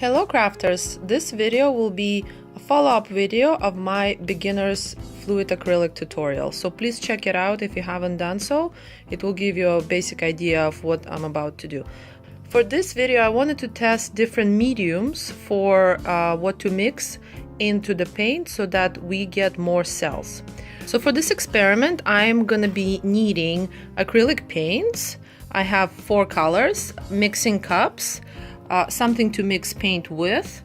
Hello crafters, this video will be a follow-up video of my beginner's fluid acrylic tutorial, so please check it out if you haven't done so. It will give you a basic idea of what I'm about to do. For this video I wanted to test different mediums for what to mix into the paint so that we get more cells. So for this experiment I'm gonna be needing acrylic paints. I have 4 colors, mixing cups, something to mix paint with,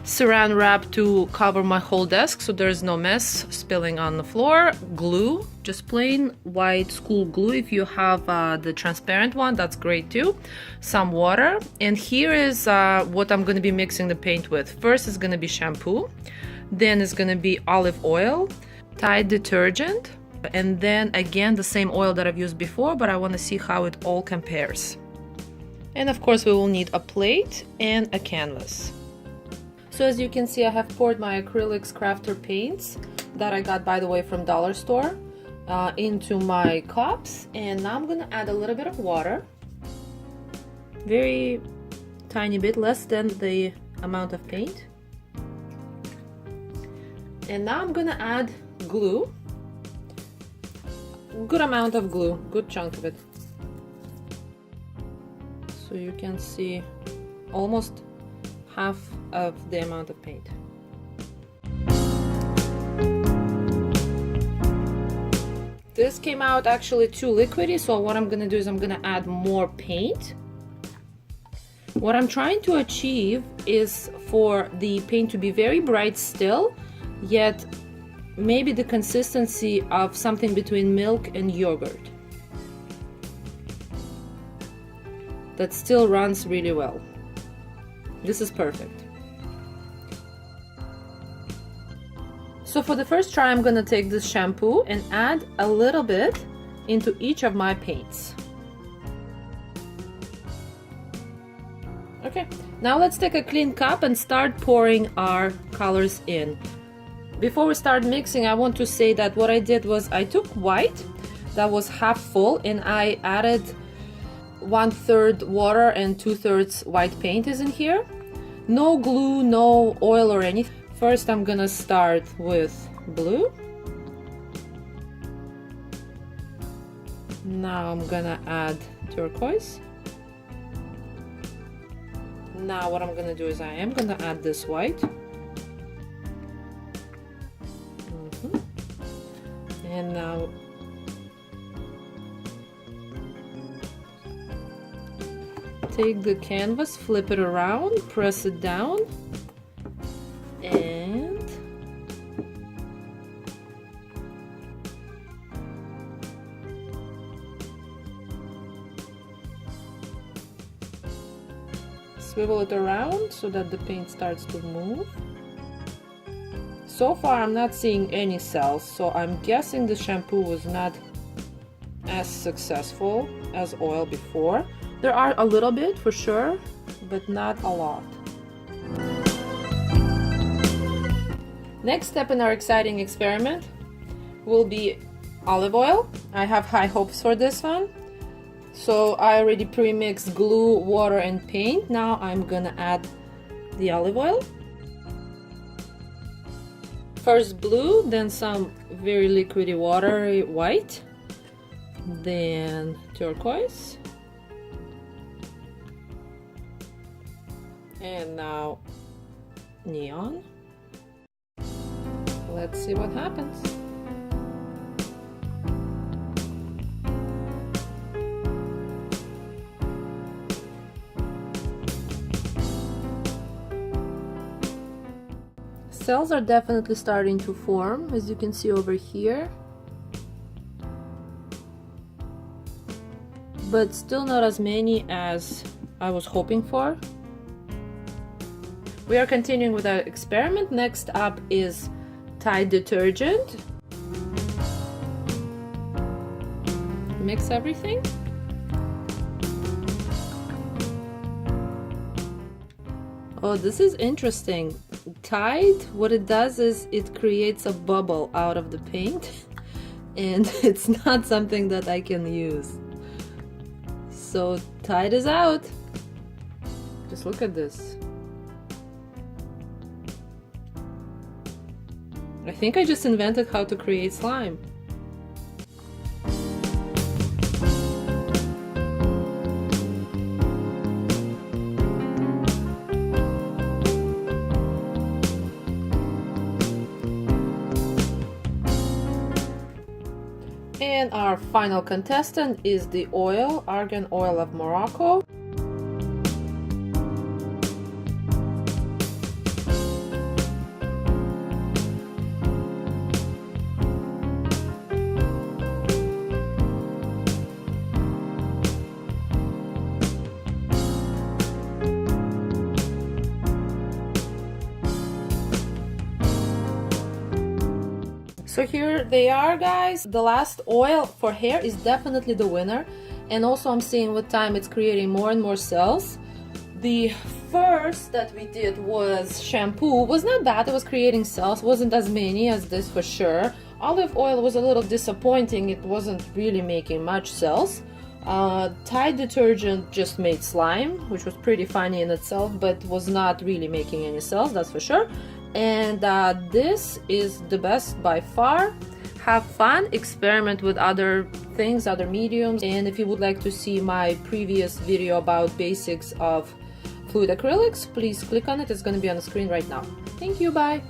saran wrap to cover my whole desk so there's no mess spilling on the floor, glue, just plain white school glue. If you have the transparent one, that's great too, some water, and here is what I'm going to be mixing the paint with. First is going to be shampoo, then it's going to be olive oil, Tide detergent, and then again the same oil that I've used before, but I want to see how it all compares. And of course we will need a plate and a canvas. So as you can see, I have poured my Acrylics crafter paints that I got, by the way, from dollar store into my cups, and now I'm gonna add a little bit of water, very tiny bit, less than the amount of paint. And now I'm gonna add glue, good amount of glue, good chunk of it. So you can see almost half of the amount of paint. This came out actually too liquidy, so what I'm gonna do is I'm gonna add more paint. What I'm trying to achieve is for the paint to be very bright still, yet maybe the consistency of something between milk and yogurt that still runs really well. This is perfect. So for the first try I'm gonna take this shampoo and add a little bit into each of my paints. Okay, now let's take a clean cup and start pouring our colors in. Before we start mixing, I want to say that what I did was I took white that was half full and I added 1/3 water and 2/3 white paint is in here. No glue, no oil or anything. First I'm gonna start with blue. Now I'm gonna add turquoise. Now what I'm gonna do is I am gonna add this white. And now take the canvas, flip it around, press it down, and swivel it around so that the paint starts to move. So far I'm not seeing any cells, so I'm guessing the shampoo was not as successful as oil before. There are a little bit for sure, but not a lot. Next step in our exciting experiment will be olive oil. I have high hopes for this one. So I already pre-mixed glue, water and paint. Now I'm gonna add the olive oil. First blue, then some very liquidy watery white, then turquoise, and now neon. Let's see what happens. Cells are definitely starting to form, as you can see over here, but still not as many as I was hoping for. We are continuing with our experiment. Next up is Tide detergent. Mix everything. Oh, this is interesting. Tide, what it does is it creates a bubble out of the paint and it's not something that I can use. So Tide is out. Just look at this. I think I just invented how to create slime. And our final contestant is the oil, Argan Oil of Morocco. So here they are, guys. The last oil for hair is definitely the winner, and also I'm seeing with time it's creating more and more cells. The first that we did was shampoo. Was not bad, it was creating cells, wasn't as many as this for sure. Olive oil was a little disappointing, it wasn't really making much cells. Tide detergent just made slime, which was pretty funny in itself, but was not really making any cells, that's for sure. And this is the best by far. Have fun, experiment with other things, other mediums, and if you would like to see my previous video about basics of fluid acrylics, please click on it. It's going to be on the screen right now. Thank you, bye.